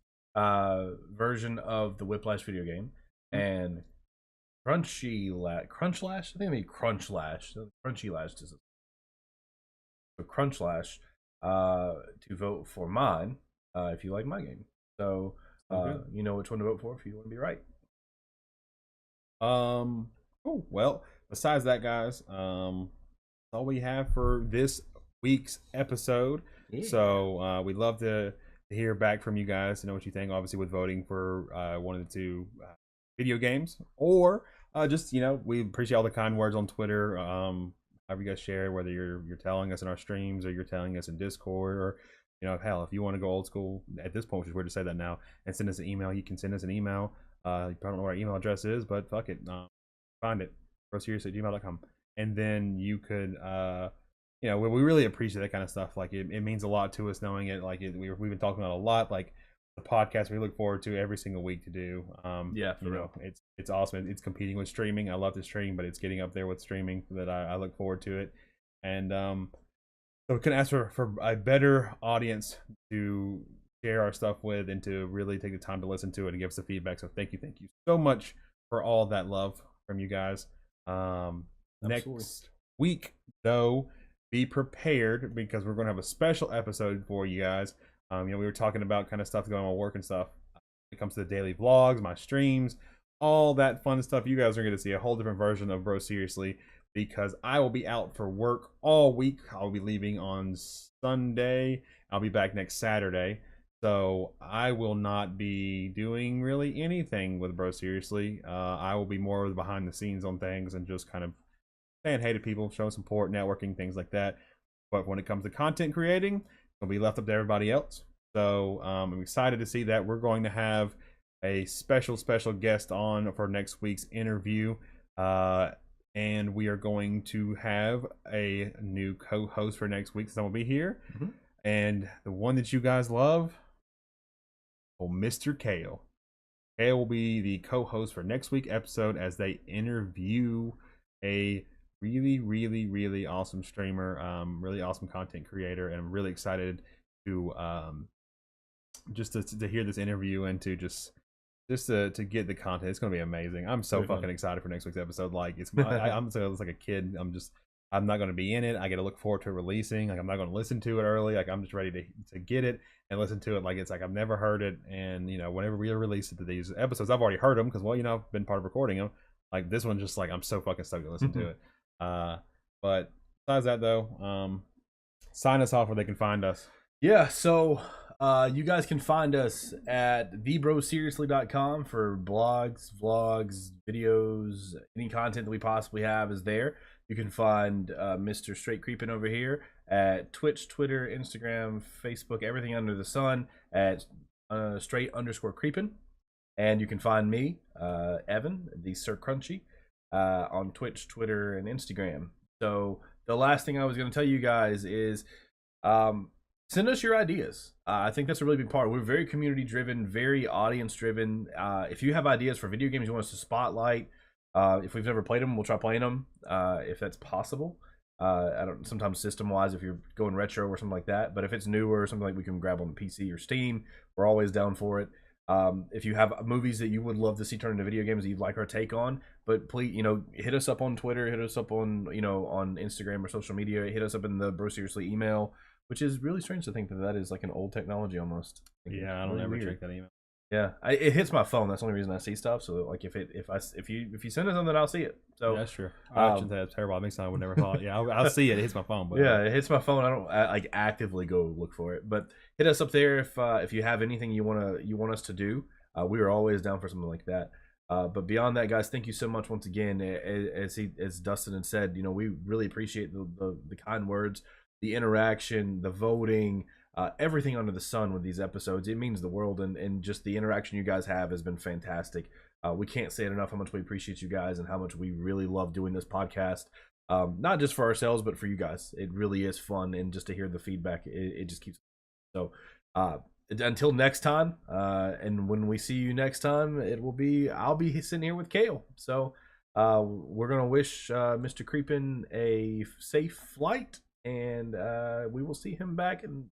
version of the Whiplash video game. And Crunch-Lash? I think it'd be Crunch-Lash. Crunchy-Lash. So Crunch-Lash to vote for mine if you like my game. So you know which one to vote for if you want to be right. Oh, well, besides that, guys, that's all we have for this week's episode. Yeah. So we'd love to hear back from you guys to know what you think, obviously with voting for one of the two video games, or just, you know, we appreciate all the kind words on Twitter. However you guys share, whether you're telling us in our streams or you're telling us in Discord, or, you know, hell, if you want to go old school at this point, which is weird to say that now, and send us an email, you can send us an email. You probably don't know what our email address is, but fuck it, find it, broserious@gmail.com, and then you could you know, we really appreciate that kind of stuff. Like it means a lot to us knowing it. Like we've been talking about a lot, like the podcast we look forward to every single week to do. Yeah, for real. It's awesome. It's competing with streaming. I love to stream, but it's getting up there with streaming that I look forward to it. And so we can ask for a better audience to share our stuff with and to really take the time to listen to it and give us the feedback. So thank you so much for all that love from you guys. Next week, though, be prepared because we're going to have a special episode for you guys. You know, we were talking about kind of stuff going on work and stuff. When it comes to the daily vlogs, my streams, all that fun stuff, you guys are going to see a whole different version of Bro Seriously because I will be out for work all week. I'll be leaving on Sunday. I'll be back next Saturday. So I will not be doing really anything with Bro Seriously. I will be more behind the scenes on things and just kind of saying hey to people, showing support, networking, things like that. But when it comes to content creating, will be left up to everybody else. So I'm excited to see that. We're going to have a special guest on for next week's interview. And we are going to have a new co-host for next week. So I'm going to be here. Mm-hmm. And the one that you guys love, well, Mr. Kale. Kale will be the co-host for next week's episode as they interview a really awesome streamer, really awesome content creator, and I'm really excited to just to hear this interview and to just to get the content. It's gonna be amazing. I'm so fucking excited for next week's episode. Like I'm so like a kid. I'm not gonna be in it. I get to look forward to releasing. Like I'm not gonna listen to it early. Like I'm just ready to get it and listen to it. Like it's like I've never heard it, and whenever we release it to these episodes, I've already heard them because I've been part of recording them. Like this one, just like I'm so fucking stoked to listen to it. But besides that though, sign us off where they can find us. Yeah, so you guys can find us at thebroseriously.com for blogs, vlogs, videos, any content that we possibly have is there. You can find Mr. Straight Creepin' over here at Twitch, Twitter, Instagram, Facebook, everything under the sun at straight_creepin'. And you can find me, Evan, the Sir Crunchy, on Twitch, Twitter, and Instagram. So the last thing I was going to tell you guys is send us your ideas. I think that's a really big part. We're very community driven, very audience driven. If you have ideas for video games you want us to spotlight, if we've never played them, we'll try playing them if that's possible. I don't sometimes system wise if you're going retro or something like that, but if it's newer or something like we can grab on the PC or Steam, we're always down for it. If you have movies that you would love to see turn into video games that you'd like our take on, but please, hit us up on Twitter, hit us up on, on Instagram or social media, hit us up in the Bro Seriously email, which is really strange to think that is like an old technology almost. Yeah, I don't ever check that email. Yeah, it hits my phone. That's the only reason I see stuff. So like if you send us something, I'll see it. So yeah, that's true. That's terrible. That makes sense. I would never thought. Yeah, I'll see it. It hits my phone. But yeah, it hits my phone. I don't like actively go look for it. But hit us up there if you have anything you want us to do. We are always down for something like that. But beyond that, guys, thank you so much once again. As Dustin had said, we really appreciate the kind words, the interaction, the voting. Everything under the sun with these episodes. It means the world, and just the interaction you guys have has been fantastic. We can't say it enough how much we appreciate you guys and how much we really love doing this podcast, not just for ourselves but for you guys. It really is fun, and just to hear the feedback, it just keeps. So until next time, and when we see you next time, I'll be sitting here with Kale. So we're gonna wish Mr. Creepin a safe flight, and we will see him back in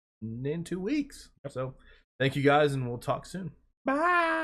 2 weeks. So thank you guys, and we'll talk soon. Bye.